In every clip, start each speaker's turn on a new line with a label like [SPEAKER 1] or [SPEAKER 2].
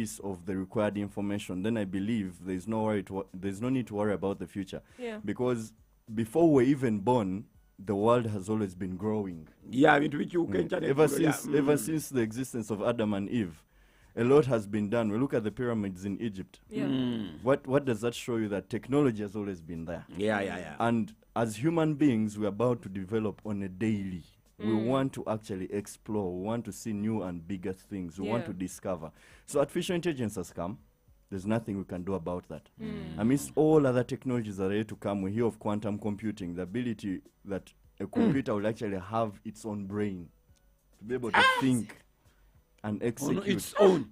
[SPEAKER 1] basis of the required information, then I believe there's no need to worry about the future.
[SPEAKER 2] Yeah.
[SPEAKER 1] Because before we're even born, the world has always been growing.
[SPEAKER 3] Yeah,
[SPEAKER 1] Ever since the existence of Adam and Eve, a lot has been done. We look at the pyramids in Egypt.
[SPEAKER 2] Yeah.
[SPEAKER 1] What does that show you? That technology has always been there.
[SPEAKER 3] Yeah.
[SPEAKER 1] And as human beings, we're about to develop on a daily. We want to actually explore. We want to see new and bigger things. We want to discover. So artificial intelligence has come. There's nothing we can do about that. Amidst all other technologies that are yet to come, we hear of quantum computing, the ability that a computer will actually have its own brain to be able to think and execute
[SPEAKER 3] on its own.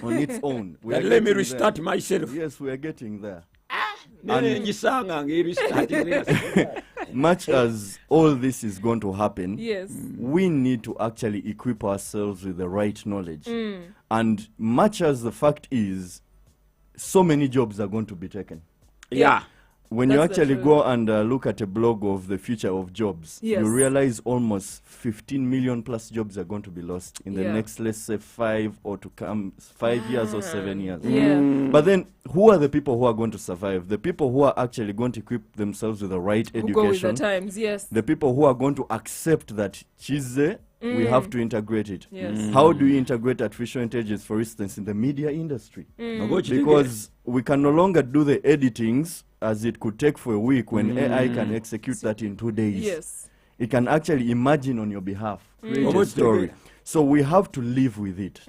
[SPEAKER 1] On its own.
[SPEAKER 3] Let me restart myself.
[SPEAKER 1] Yes, we are getting there. Much as all this is going to happen,
[SPEAKER 2] yes,
[SPEAKER 1] we need to actually equip ourselves with the right knowledge. And much as the fact is, so many jobs are going to be taken.
[SPEAKER 3] Yeah.
[SPEAKER 1] When you actually go and look at a blog of the future of jobs, you realize almost 15 million plus jobs are going to be lost in the next, let's say, 5 years or 7 years. But then, who are the people who are going to survive? The people who are actually going to equip themselves with the right education.
[SPEAKER 2] Who go with the times, yes.
[SPEAKER 1] The people who are going to accept that we have to integrate it. How do you integrate artificial intelligence, for instance, in the media industry? Because we can no longer do the editings as it could take for a week when AI can execute that in 2 days.
[SPEAKER 2] Yes.
[SPEAKER 1] It can actually imagine on your behalf, create a story. So we have to live with it.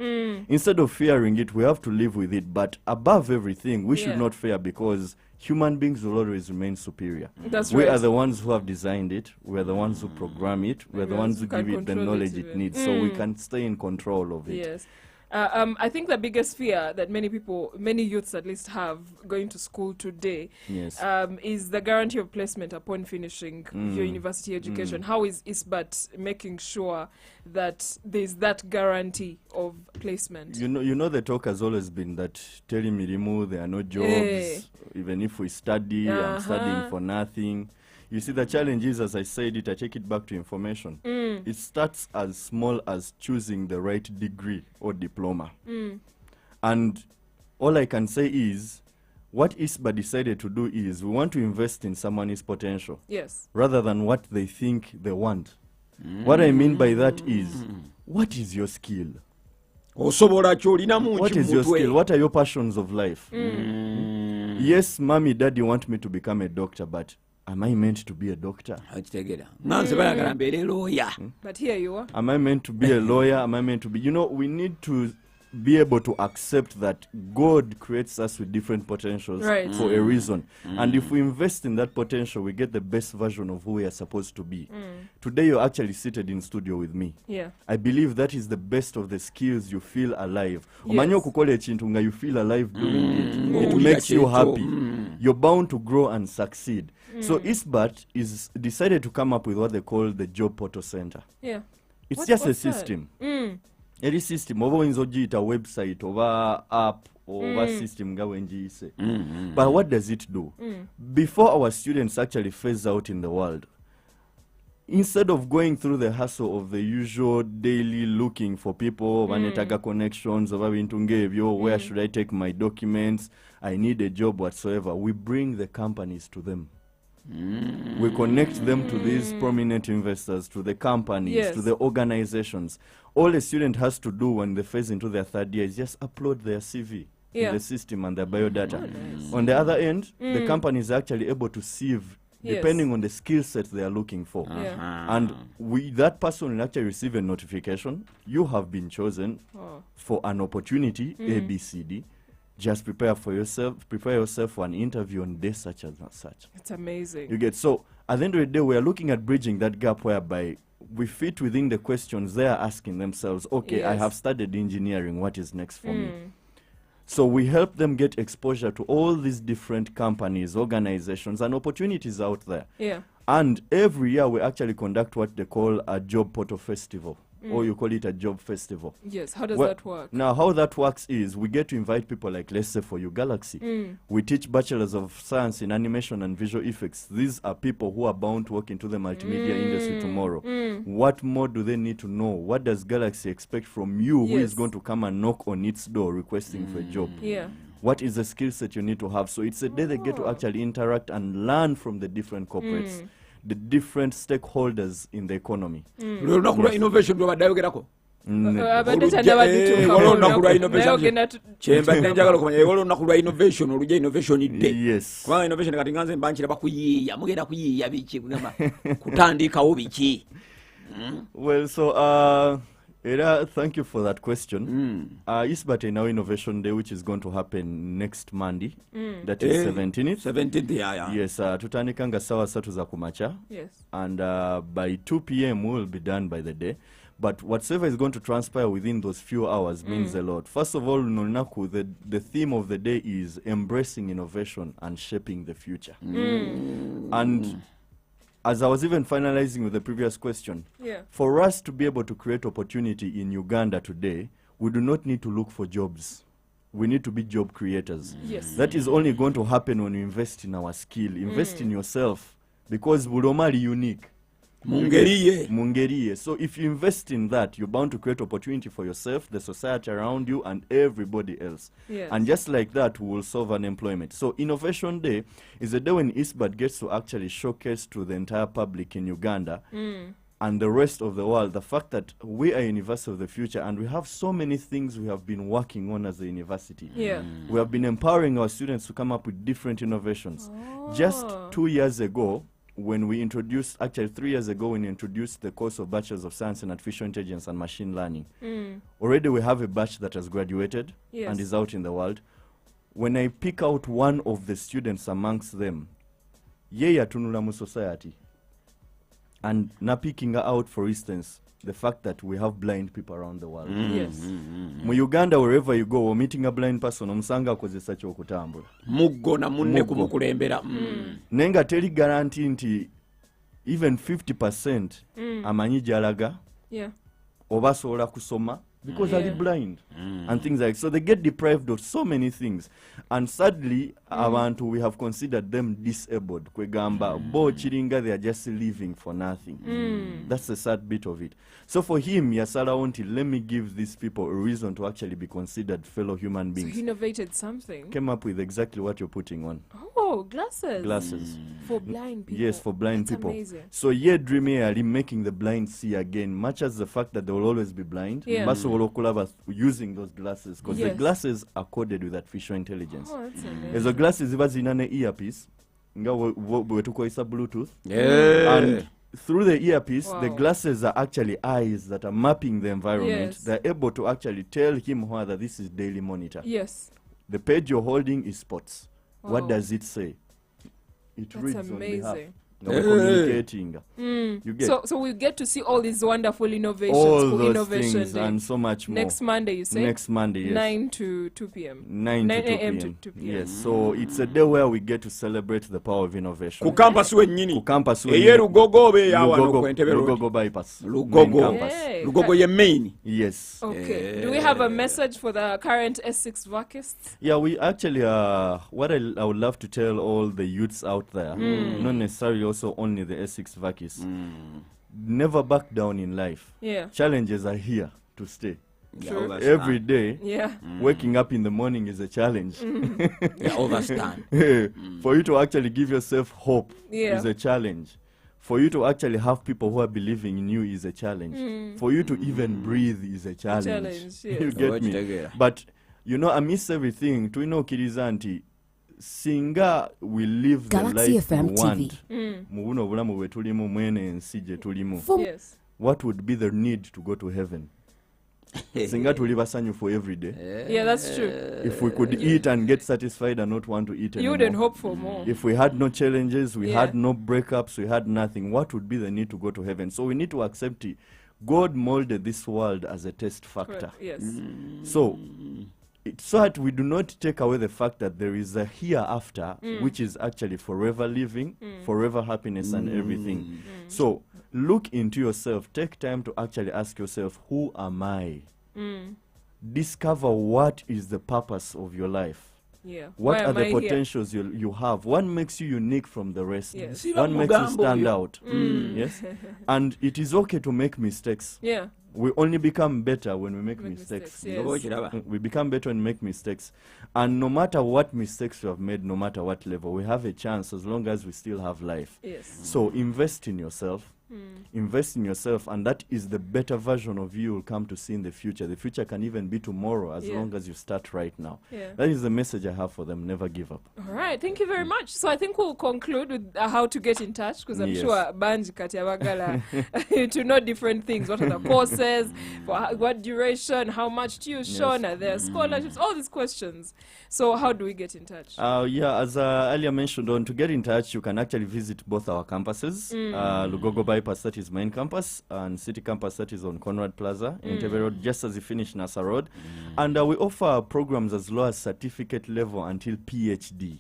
[SPEAKER 1] Instead of fearing it, we have to live with it. But above everything, we should not fear, because human beings will always remain superior.
[SPEAKER 2] That's
[SPEAKER 1] we
[SPEAKER 2] right.
[SPEAKER 1] are the ones who have designed it. We are the ones who program it. We are the ones who give it the knowledge it needs. So we can stay in control of it.
[SPEAKER 2] Yes. I think the biggest fear that many youths at least have going to school today is the guarantee of placement upon finishing your university education. How is ISBAT making sure that there's that guarantee of placement?
[SPEAKER 1] You know the talk has always been that telling me there are no jobs. Even if we study, I'm studying for nothing. You see, the challenge is, as I said it, I take it back to information. It starts as small as choosing the right degree or diploma. And all I can say is, what ISBA decided to do is, we want to invest in someone's potential.
[SPEAKER 2] Yes.
[SPEAKER 1] Rather than what they think they want. What I mean by that is, what is your skill? What is your skill? What are your passions of life? Yes, mommy, daddy want me to become a doctor, but am I meant to be a doctor?
[SPEAKER 2] But here you are.
[SPEAKER 1] Am I meant to be a lawyer? Am I meant to be... You know, we need to be able to accept that God creates us with different potentials for a reason. And if we invest in that potential, we get the best version of who we are supposed to be. Today, you're actually seated in studio with me.
[SPEAKER 2] Yeah.
[SPEAKER 1] I believe that is the best of the skills. You feel alive.
[SPEAKER 2] Yes.
[SPEAKER 1] You feel alive doing it. It makes you happy. You're bound to grow and succeed. So ISBAT is decided to come up with what they call the Job Portal Center.
[SPEAKER 2] Yeah.
[SPEAKER 1] It's just a system. Any system, over a website, over app, over system, but what does it do? Before our students actually phase out in the world, instead of going through the hassle of the usual daily looking for people, connections, where should I take my documents, I need a job whatsoever, we bring the companies to them. We connect them to these prominent investors, to the companies, to the organizations. All a student has to do when they phase into their third year is just upload their CV in the system and their biodata. Nice. On the other end, the company is actually able to sieve depending on the skill set they are looking for. And that person will actually receive a notification. You have been chosen for an opportunity, A, B, C, D. Just prepare yourself for an interview on day such and such.
[SPEAKER 2] It's amazing.
[SPEAKER 1] You get, so at the end of the day, we are looking at bridging that gap whereby we fit within the questions they are asking themselves. Okay, I have studied engineering. What is next for me? So we help them get exposure to all these different companies, organizations, and opportunities out there.
[SPEAKER 2] Yeah.
[SPEAKER 1] And every year we actually conduct what they call a Job Portal Festival. or you call it a job festival.
[SPEAKER 2] Yes, how does that work?
[SPEAKER 1] Now, how that works is we get to invite people like, let's say, for you, Galaxy. We teach bachelors of science in animation and visual effects. These are people who are bound to work into the multimedia industry tomorrow. What more do they need to know? What does Galaxy expect from you, who is going to come and knock on its door requesting for a job?
[SPEAKER 2] Yeah.
[SPEAKER 1] What is the skill set you need to have? So it's a day they get to actually interact and learn from the different corporates, the different stakeholders in the economy.
[SPEAKER 3] Innovation
[SPEAKER 1] Yes. Well, so thank you for that question. ISBAT Now Innovation Day, which is going to happen next Monday, that is 17th.
[SPEAKER 3] 17th, yeah.
[SPEAKER 1] Yes, tutanikanga sawa satu za kumacha.
[SPEAKER 2] Yes.
[SPEAKER 1] And by 2 p.m. we will be done by the day. But whatsoever is going to transpire within those few hours means a lot. First of all, Nolnaku, the theme of the day is embracing innovation and shaping the future. And as I was even finalizing with the previous question, for us to be able to create opportunity in Uganda today, we do not need to look for jobs. We need to be job creators.
[SPEAKER 2] Yes.
[SPEAKER 1] That is only going to happen when you invest in our skill, invest in yourself, because Bulomari unique. Mungeriye. So if you invest in that, you're bound to create opportunity for yourself, the society around you, and everybody else.
[SPEAKER 2] Yes.
[SPEAKER 1] And just like that, we will solve unemployment. So Innovation Day is a day when ISBAT gets to actually showcase to the entire public in Uganda and the rest of the world the fact that we are a university of the future, and we have so many things we have been working on as a university.
[SPEAKER 2] Yeah.
[SPEAKER 1] We have been empowering our students to come up with different innovations. Just 2 years ago, when we introduced, actually 3 years ago, when we introduced the course of Bachelors of Science in Artificial Intelligence and Machine Learning, already we have a batch that has graduated and is out in the world. When I pick out one of the students amongst them, Yeya Tunulamu Society, and na picking out, for instance, the fact that we have blind people around the world.
[SPEAKER 2] Yes.
[SPEAKER 1] Mu Uganda, wherever you go, meeting a blind person, omusanga akozesa kyokutambula.
[SPEAKER 3] Muggo na munne kumukulembera.
[SPEAKER 1] Nenga teri guarantee nti even 50% amanyi gyalaga.
[SPEAKER 2] Yeah.
[SPEAKER 1] Oba asobola kusoma because they're blind and things like so they get deprived of so many things, and sadly abantu we have considered them disabled kwegamba bo chiringa they are just living for nothing. That's the sad bit of it. So for him yasalawo nti let me give these people a reason to actually be considered fellow human beings.
[SPEAKER 2] So he innovated something.
[SPEAKER 1] Came up with exactly what you're putting on.
[SPEAKER 2] Oh, glasses.
[SPEAKER 1] Glasses.
[SPEAKER 2] For blind people.
[SPEAKER 1] Yes, for blind
[SPEAKER 2] That's
[SPEAKER 1] people.
[SPEAKER 2] Amazing.
[SPEAKER 1] So yeah, dreaming making the blind see again, much as the fact that they will always be blind. Using those glasses, because the glasses are coded with artificial intelligence.
[SPEAKER 2] Oh, that's amazing.
[SPEAKER 1] As the glasses ziba zina ne earpiece, nga wetukoisa Bluetooth. And through the earpiece, the glasses are actually eyes that are mapping the environment.
[SPEAKER 2] Yes.
[SPEAKER 1] They're able to actually tell him whether this is daily monitor.
[SPEAKER 2] Yes.
[SPEAKER 1] The page you're holding is sports. What does it say? It
[SPEAKER 2] That's
[SPEAKER 1] reads
[SPEAKER 2] amazing.
[SPEAKER 1] on behalf. Communicating. You get
[SPEAKER 2] So we get to see all these wonderful innovations.
[SPEAKER 1] all those
[SPEAKER 2] Innovation
[SPEAKER 1] things
[SPEAKER 2] Day.
[SPEAKER 1] and so much more.
[SPEAKER 2] Next Monday, you say?
[SPEAKER 1] Next Monday, yes.
[SPEAKER 2] 9 to 2 p.m.
[SPEAKER 1] 9 to 2
[SPEAKER 2] a.m.
[SPEAKER 1] p.m.
[SPEAKER 2] to 2 p.m.
[SPEAKER 1] Yes, so it's a day where we get to celebrate the power of innovation.
[SPEAKER 3] Ku campus wennyini.
[SPEAKER 1] Ku campus
[SPEAKER 3] Eye Lugogo be yawa no ku Entebbe Road.
[SPEAKER 1] Lugogo bypass.
[SPEAKER 3] Lugogo.
[SPEAKER 1] Main campus.
[SPEAKER 2] Yay.
[SPEAKER 3] Lugogo ye main.
[SPEAKER 1] Yes.
[SPEAKER 2] Okay. Do we have a message for the current S6 vacists?
[SPEAKER 1] Yeah, we actually, what I would love to tell all the youths out there, not necessarily also only the S6 vacists, never back down in life.
[SPEAKER 2] Yeah.
[SPEAKER 1] Challenges are here to stay.
[SPEAKER 2] True.
[SPEAKER 1] Every day,
[SPEAKER 2] Yeah.
[SPEAKER 1] waking up in the morning is a challenge.
[SPEAKER 3] Yeah, overstand.
[SPEAKER 1] For you to actually give yourself hope
[SPEAKER 2] Yeah.
[SPEAKER 1] is a challenge. For you to actually have people who are believing in you is a challenge. For you to even breathe is a challenge.
[SPEAKER 2] Challenge, yes.
[SPEAKER 1] You get me? But, you know, amidst everything, to know Kirizanti, singa we live the
[SPEAKER 4] Galaxy
[SPEAKER 1] life
[SPEAKER 4] FM
[SPEAKER 1] we want. Mu buno obulamu bwe tulimu mwene ensi gye tulimu.
[SPEAKER 2] Yes.
[SPEAKER 1] What would be the need to go to heaven? Singa tuli basanyufu every day.
[SPEAKER 2] Yeah, that's true.
[SPEAKER 1] If we could eat and get satisfied and not want to eat
[SPEAKER 2] You
[SPEAKER 1] anymore.
[SPEAKER 2] wouldn't hope for more.
[SPEAKER 1] If we had no challenges, we
[SPEAKER 2] Yeah.
[SPEAKER 1] had no breakups, we had nothing, what would be the need to go to heaven? So we need to accept it. God molded this world as a test factor.
[SPEAKER 2] Correct. Yes.
[SPEAKER 1] So, so that we do not take away the fact that there is a hereafter, which is actually forever living, forever happiness and everything. So look into yourself. Take time to actually ask yourself, who am I? Discover what is the purpose of your life.
[SPEAKER 2] Yeah.
[SPEAKER 1] What
[SPEAKER 2] Why
[SPEAKER 1] are
[SPEAKER 2] am
[SPEAKER 1] the
[SPEAKER 2] I
[SPEAKER 1] potentials you have? What makes you unique from the rest?
[SPEAKER 2] Yes.
[SPEAKER 1] What makes you stand out? Yes. And it is okay to make mistakes.
[SPEAKER 2] Yeah.
[SPEAKER 1] We only become better when we make mistakes.
[SPEAKER 2] Yes.
[SPEAKER 1] We become better when we make mistakes. And no matter what mistakes we have made, no matter what level, we have a chance as long as we still have life.
[SPEAKER 2] Yes.
[SPEAKER 1] So invest in yourself. Invest in yourself, and that is the better version of you will come to see in the future. The future can even be tomorrow as long as you start right now.
[SPEAKER 2] Yeah.
[SPEAKER 1] That is the message I have for them. Never give up.
[SPEAKER 2] All right, thank you very much. So I think we'll conclude with how to get in touch, because I'm sure Banji Kati Abagala to know different things. What are the courses? What duration? How much tuition? Are there scholarships? All these questions. So how do we get in touch?
[SPEAKER 1] As earlier mentioned, to get in touch, you can actually visit both our campuses. Lugogo Bypass, that is main campus, and City Campus, that is on Conrad Plaza in Tebe Road, just as you finish Nasa Road. And we offer programs as low as certificate level until PhD,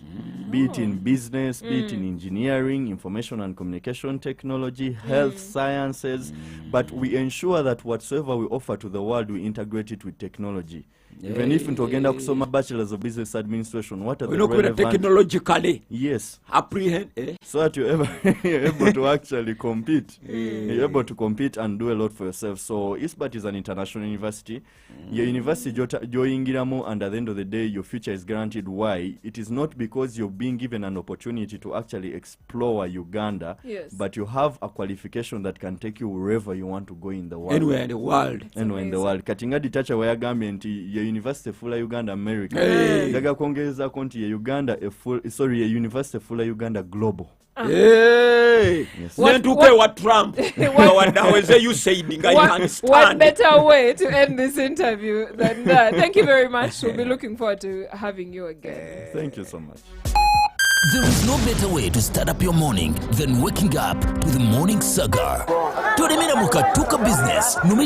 [SPEAKER 1] be it in business, be it in engineering, information and communication technology, health sciences. But we ensure that whatsoever we offer to the world, we integrate it with technology. Even if ntogenda kusoma bachelors of business administration, what are the relevant
[SPEAKER 3] technologically
[SPEAKER 1] apprehend so that you're able to actually compete. You're able to compete and do a lot for yourself. So ISBAT is an international university. Your university joingiramo, and at the end of the day your future is guaranteed. Why? It is not because you're being given an opportunity to actually explore Uganda, but you have a qualification that can take you wherever you want to go in the world.
[SPEAKER 3] Anywhere in the world.
[SPEAKER 1] Anywhere in the world. Katingadi tacha wayagambye nti University Fuller Uganda America. Daga kongeza konti ya Uganda University Fuller Uganda Global.
[SPEAKER 3] What Trump? You said
[SPEAKER 2] what better way to end this interview than that? Thank you very much. We'll be looking forward to having you again.
[SPEAKER 1] Thank you so much.
[SPEAKER 4] There is no better way to start up your morning than waking up to the morning saga. Tulimina mukatuka business.